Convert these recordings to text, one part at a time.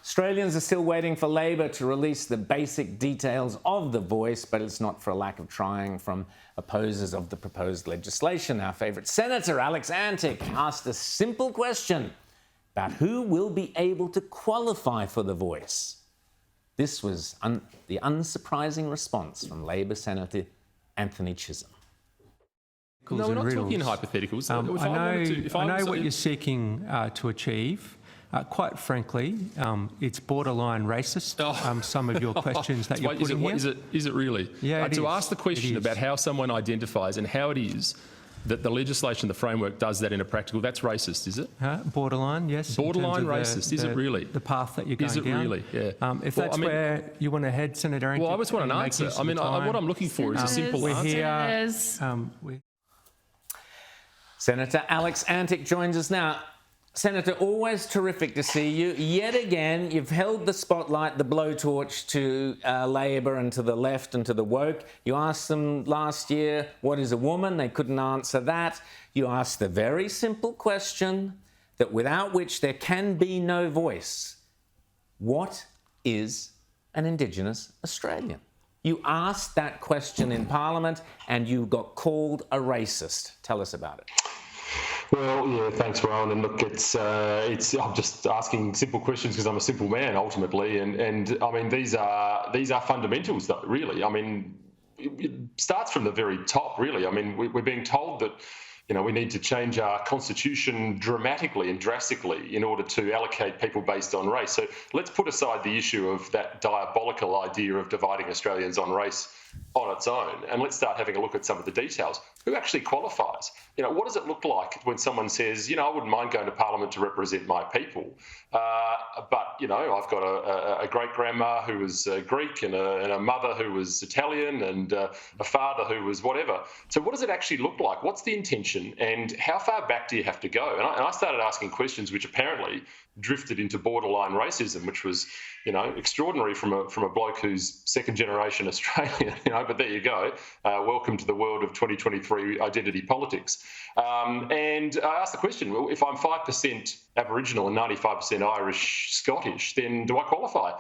Australians are still waiting for Labor to release the basic details of the voice, but it's not for a lack of trying from opposers of the proposed legislation. Our favourite Senator Alex Antic asked a simple question about who will be able to qualify for the voice. This was the unsurprising response from Labor Senator Anthony Chisholm. No, we're not talking hypotheticals. I know what you're seeking to achieve. Quite frankly, it's borderline racist, some of your questions that you're putting here. Is it really? Yeah, to ask the question about how someone identifies and how it is that the legislation, the framework, does that in a practical, that's racist, is it? Borderline, yes. Borderline racist, is it really? The path that you're going down. Is it really? Yeah. If that's where you want to head, Senator Antic. Well, I just want an answer. I mean, what I'm looking for is a simple answer. Senator Alex Antic joins us now. Senator, always terrific to see you. Yet again, you've held the spotlight, the blowtorch to Labor and to the left and to the woke. You asked them last year, what is a woman? They couldn't answer that. You asked the very simple question that without which there can be no voice. What is an Indigenous Australian? You asked that question in Parliament and you got called a racist. Tell us about it. Well, yeah, thanks, Rowan. And look, I'm just asking simple questions because I'm a simple man ultimately, and I mean these are fundamentals, really. I mean, it starts from the very top, really. I mean, we're being told that we need to change our constitution dramatically and drastically in order to allocate people based on race. So let's put aside the issue of that diabolical idea of dividing Australians on race on its own, and let's start having a look at some of the details. Who actually qualifies? What does it look like when someone says, I wouldn't mind going to Parliament to represent my people, but I've got a great-grandma who was Greek and a mother who was Italian and a father who was whatever. So what does it actually look like? What's the intention, and how far back do you have to go? And I started asking questions which apparently drifted into borderline racism, which was, extraordinary from a bloke who's second-generation Australian. But there you go. Welcome to the world of 2023 identity politics. And I asked the question: well, if I'm 5% Aboriginal and 95% Irish, Scottish, then do I qualify?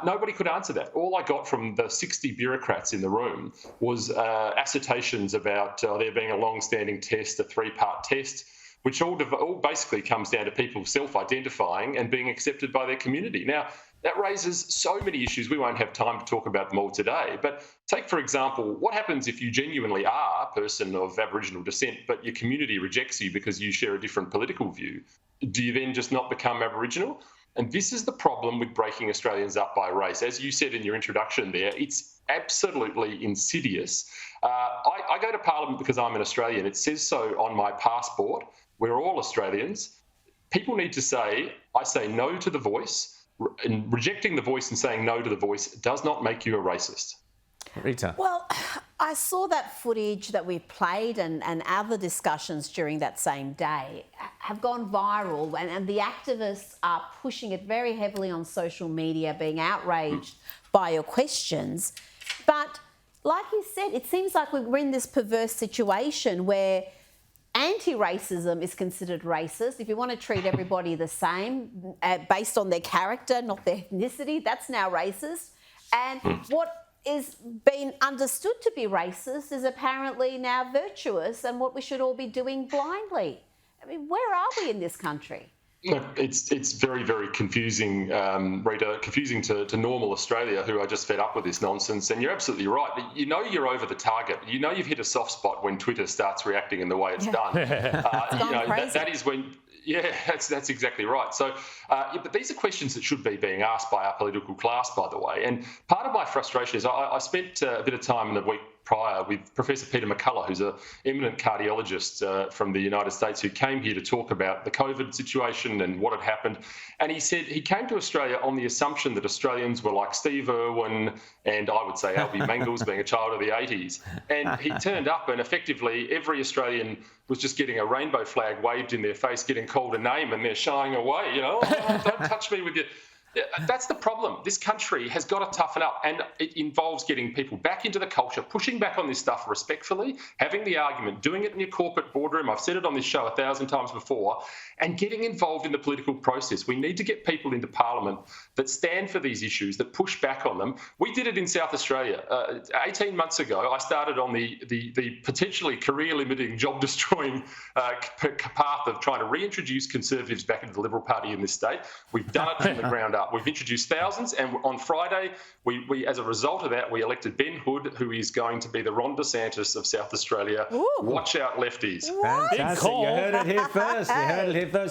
Nobody could answer that. All I got from the 60 bureaucrats in the room was assertions about there being a long-standing test, a 3-part test, which all basically comes down to people self-identifying and being accepted by their community. Now, that raises so many issues. We won't have time to talk about them all today. But take, for example, what happens if you genuinely are a person of Aboriginal descent, but your community rejects you because you share a different political view? Do you then just not become Aboriginal? And this is the problem with breaking Australians up by race. As you said in your introduction there, it's absolutely insidious. I go to Parliament because I'm an Australian. It says so on my passport. We're all Australians. People need to say, I say no to the voice, and rejecting the voice and saying no to the voice does not make you a racist. Rita. Well, I saw that footage that we played and other discussions during that same day have gone viral, and the activists are pushing it very heavily on social media, being outraged by your questions. But like you said, it seems like we're in this perverse situation where anti-racism is considered racist. If you want to treat everybody the same based on their character, not their ethnicity, that's now racist. And what is being understood to be racist is apparently now virtuous and what we should all be doing blindly. I mean, where are we in this country? Look, it's very, very confusing, Rita, confusing to normal Australia who are just fed up with this nonsense. And you're absolutely right. You're over the target. You've hit a soft spot when Twitter starts reacting in the way it's done. That is when... Yeah, that's exactly right. So, but these are questions that should be being asked by our political class, by the way. And part of my frustration is I spent a bit of time in the week prior with Professor Peter McCullough, who's an eminent cardiologist from the United States, who came here to talk about the COVID situation and what had happened. And he said he came to Australia on the assumption that Australians were like Steve Irwin and I would say Albie Mangles, being a child of the 80s. And he turned up and effectively every Australian was just getting a rainbow flag waved in their face, getting called a name, and they're shying away, oh, don't touch me with your... That's the problem. This country has got to toughen up, and it involves getting people back into the culture, pushing back on this stuff respectfully, having the argument, doing it in your corporate boardroom. I've said it on this show 1,000 times before, and getting involved in the political process. We need to get people into Parliament that stand for these issues, that push back on them. We did it in South Australia. 18 months ago, I started on the potentially career-limiting, job-destroying path of trying to reintroduce Conservatives back into the Liberal Party in this state. We've done it from the ground up. We've introduced thousands, and on Friday, we as a result of that, we elected Ben Hood, who is going to be the Ron DeSantis of South Australia. Ooh. Watch out, lefties. Fantastic. You heard it here first. You heard it here first.